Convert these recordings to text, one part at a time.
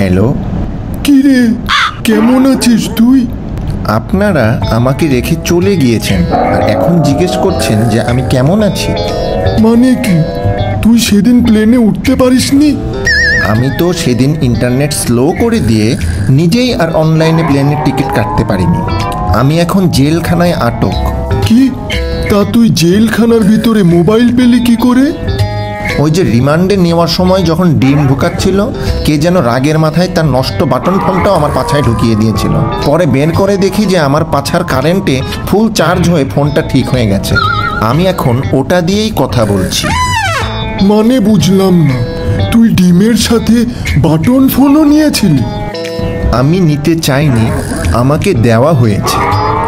Hello. কি রে, কেমন আছিস তুই? আপনারা আমাকে রেখে চলে গিয়েছেন আর এখন জিজ্ঞেস করছেন যে আমি কেমন আছি। মানে কি, তুই সেদিন প্লেনে উঠতে পারিসনি? আমি তো সেদিন ইন্টারনেট স্লো করে দিয়ে নিজেই আর অনলাইনে প্লেনের টিকিট কাটতে পারিনি। আমি এখন জেলখানায় আটক। কি, তা তুই জেলখানার ভিতরে মোবাইল পেলি কি করে? ওই যে রিমান্ডে নেওয়ার সময় যখন ডিম ঢুকাচ্ছিল, কে যেন রাগের মাথায় তার নষ্ট বাটন ফোনটাও আমার পাছায় ঢুকিয়ে দিয়েছিল। পরে বের করে দেখি যে আমার পাছার কারেন্টে ফুল চার্জ হয়ে ফোনটা ঠিক হয়ে গেছে। আমি এখন ওটা দিয়েই কথা বলছি। মানে বুঝলাম না, তুই ডিমের সাথে বাটন ফোনও নিয়েছিলি? আমি নিতে চাইনি, আমাকে দেওয়া হয়েছে।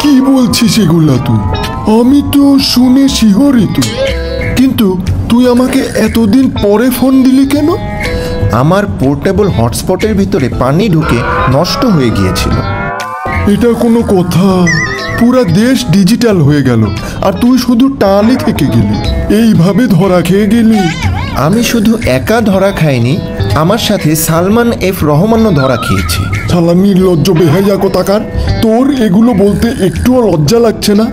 কি বলছিস এগুলা তুই? আমি তো শুনে শিহরিত। কিন্তু তুই আমাকে এতদিন পরে ফোন দিলি কেন? আমার পোর্টেবল হটস্পটের ভিতরে পানি ঢুকে নষ্ট হয়ে গিয়েছিল। এটা কোনো কথা? পুরা দেশ ডিজিটাল হয়ে গেল আর তুই শুধু টালি থেকে গেলি, এইভাবে ধরা খেয়ে গেলি। আমি শুধু একা ধরা খাইনি, আমার সাথে সালমান এফ রহমানও ধরা খেয়েছে। শালা নির্লজ্জ বেহাইয়া কোথাকার, তোর এগুলো বলতে একটুও লজ্জা লাগছে না?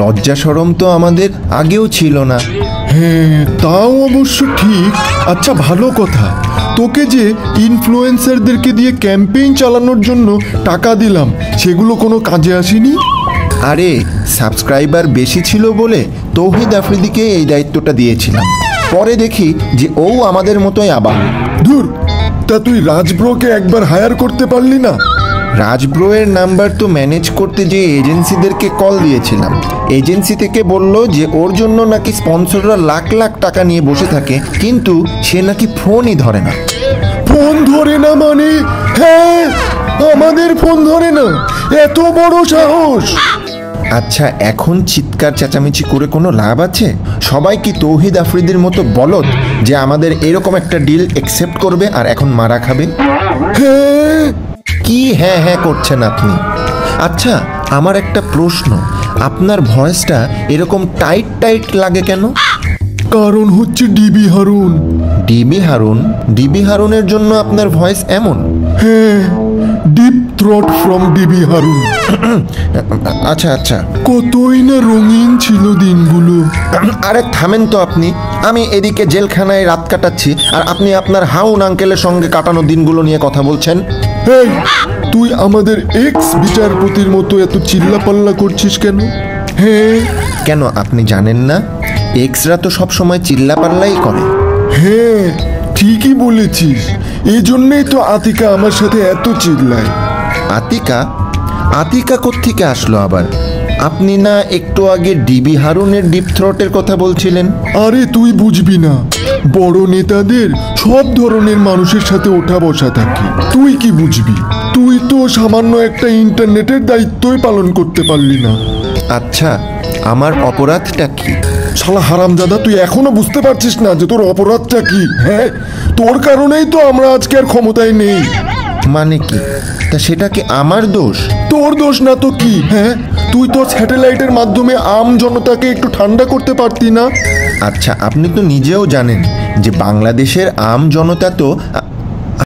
লজ্জা শরম তো আমাদের আগেও ছিল না। হ্যাঁ, তাও অবশ্য ঠিক। আচ্ছা, ভালো কথা, তোকে যে ইনফ্লুয়েন্সারদেরকে দিয়ে ক্যাম্পেইন চালানোর জন্য টাকা দিলাম, সেগুলো কোনো কাজে আসেনি? আরে সাবস্ক্রাইবার বেশি ছিল বলে তৌহিদ আফ্রিদিকে এই দায়িত্বটা দিয়েছিলাম। পরে দেখি যে ও আমাদের মতোই আবার। ধুর, তা তুই রাজব্রোকে একবার হায়ার করতে পারলি না? রাজব্রোয়ের নাম্বার তো ম্যানেজ করতে যে এজেন্সিদেরকে কল দিয়েছিলাম, এজেন্সি থেকে বলল যে ওর জন্য নাকি স্পন্সররা লাখ লাখ টাকা নিয়ে বসে থাকে, কিন্তু সে নাকি ফোনই ধরে না। ফোন ধরে না মানে? হ্যাঁ, আমাদের ফোন ধরে না, এত বড় সাহস! আচ্ছা, এখন চিৎকার চেঁচামেচি করে কোনো লাভ আছে? সবাই কি তৌহিদ আফ্রিদির মতো বলদ যে আমাদের এরকম একটা ডিল অ্যাকসেপ্ট করবে আর এখন মারা খাবে? হ্যাঁ। কি হ্যাঁ হ্যাঁ করছেন আপনি? আচ্ছা, আমার একটা প্রশ্ন, আপনার ভয়েসটা এরকম টাইট টাইট লাগে কেন? কারণ হচ্ছে DB Harun. DB Harun? DB হারুনের জন্য আপনার ভয়েস এমন? হ্যাঁ, deep through from DB Harun. আচ্ছা আচ্ছা, কতই না রঙিন ছিল দিনগুলো। আরে থামেন তো আপনি। আমি এদিকে জেলখানায় রাত কাটাচ্ছি আর আপনি আপনার হাউন আঙ্কেলের সঙ্গে কাটানো দিনগুলো নিয়ে কথা বলছেন। এই, তুই আমাদের এক্স বিচারপতির মতো এত চিল্লাপাল্লা করছিস কেন? হ্যাঁ। কেন, আপনি জানেন না? এক্সরা তো সবসময় চিল্লাপাল্লাই করে। হ্যাঁ, ঠিকই বলেছিস। এই জন্যই তো আতিকা আমার সাথে এত চিল্লায়। আতিকা? আতিকা কোত্থেকে আসলো আবার? আপনি না একটু আগে ডিবি হারুনের ডিপ থ্রটের কথা বলছিলেন? আরে তুই বুঝবি না, বড় নেতাদের সব ধরনের মানুষের সাথে ওঠা বসা থাকে, তুই কি বুঝবি? তুই তো সামান্য একটা ইন্টারনেটের দায়িত্বই পালন করতে পারলি না। আচ্ছা, আমার অপরাধটা কি? শালা হারামজাদা, তুই এখনো বুঝতে পারছিস না যে তোর অপরাধটা কি? হ্যাঁ, তোর কারণেই তো আমরা আজকে আর ক্ষমতায় নেই। মানে কি? তা সেটা কি আমার দোষ? তোর দোষ না তো কি? হ্যাঁ, তুই তো স্যাটেলাইটের মাধ্যমে আম জনতাকে একটু ঠান্ডা করতে পারতি না? আচ্ছা, আপনি তো নিজেও জানেন যে বাংলাদেশের আম জনতা তো